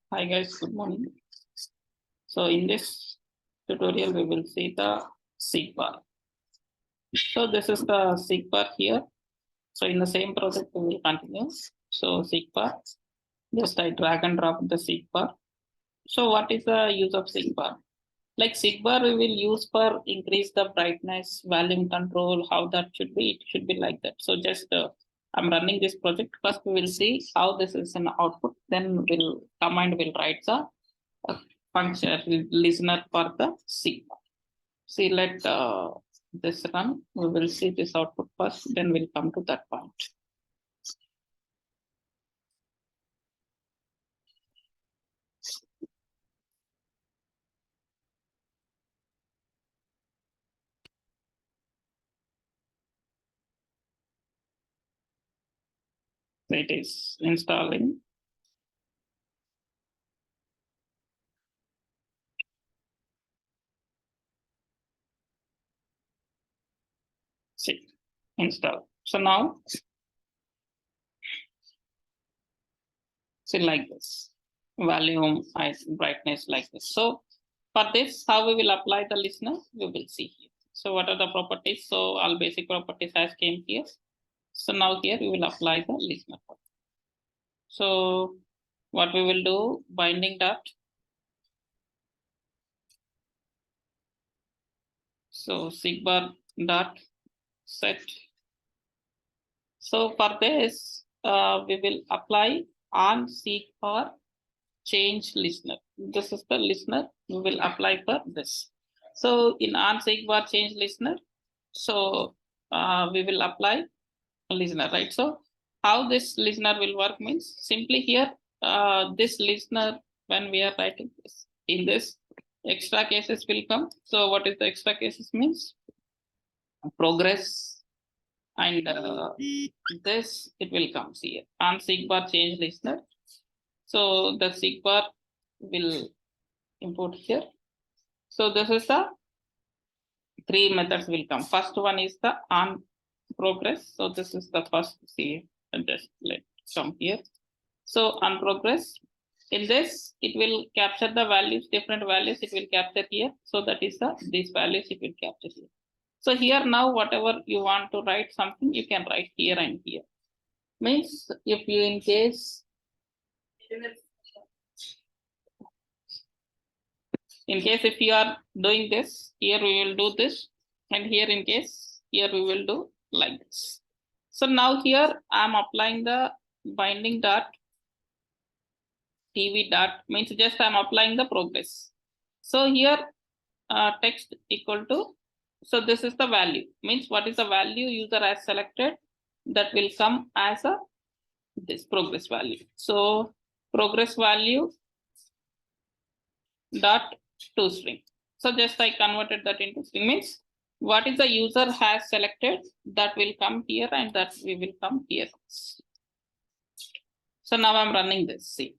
Hi guys, good morning. So in this tutorial, we will see the SeekBar. So this is the SeekBar here. So in the same project, we will continue. So SeekBar, just I drag and drop the SeekBar. So what is the use of SeekBar? Like SeekBar, we will use for increase the brightness, volume control, how that should be. It should be like that. So just I'm running this project. First, we will see how this is an output. Then we'll command will write the function listener for the SeekBar. See, let this run. We will see this output first. Then we'll come to that point. So it is installing. See, install. So now, see like this, volume, brightness like this. So for this, how we will apply the listener, we will see here. So what are the properties? So all basic properties has came here. So now here we will apply the listener. So what we will do, binding dot. So SeekBar dot set. So for this, we will apply on SeekBar change listener. This is the listener we will apply for this. So in on SeekBar change listener, so we will apply a listener, right? So how this listener will work means simply here, this listener, when we are writing this, in this extra cases will come. So what is the extra cases means? Progress and this it will come here on SeekBar change listener. So the SeekBar will import here. So this is the three methods will come. First one is the on progress. So this is the first C. Just let come here. So on progress, in this it will capture the values, different values it will capture here. So that is the these values it will capture here. So here now whatever you want to write something, you can write here and here. Means if you in case if you are doing this, here we will do this, and here in case here we will do like this. So now here I'm applying the binding dot tv dot means just I'm applying the progress. So here text equal to, so this is the value, means what is the value user has selected, that will come as a this progress value. So progress value dot to string. So just I converted that into string, means what is the user has selected, that will come here and that we will come here. So now I'm running this. See.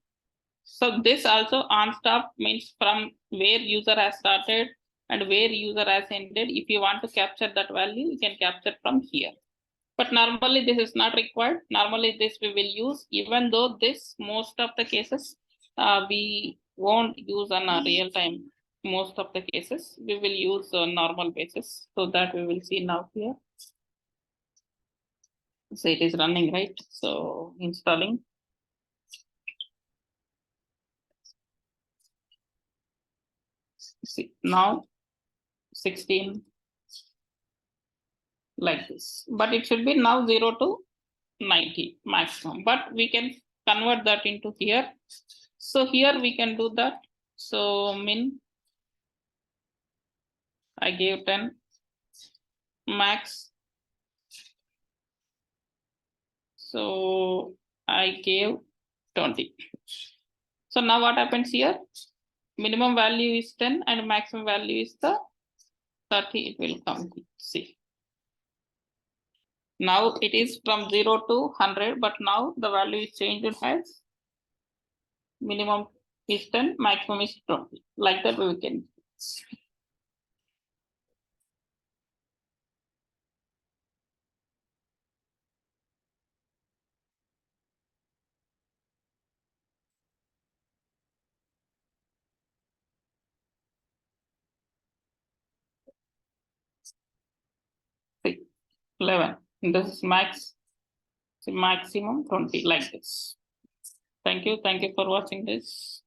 So this also on stop means from where user has started and where user has ended. If you want to capture that value, you can capture from here. But normally this is not required. Normally this we will use, even though this most of the cases we won't use on a real time. Most of the cases we will use on normal basis. So that we will see now here. So it is running, right? So installing. See now 16 like this, but it should be now 0 to 90 maximum, but we can convert that into here. So here we can do that. So min I gave 10, max so I gave 20. So now what happens here, minimum value is 10 and maximum value is the 30. It will come. See, now it is from 0 to 100, but now the value is changed as minimum is 10, maximum is 20. Like that we can. 11. This is maximum 20, like this. Thank you for watching this.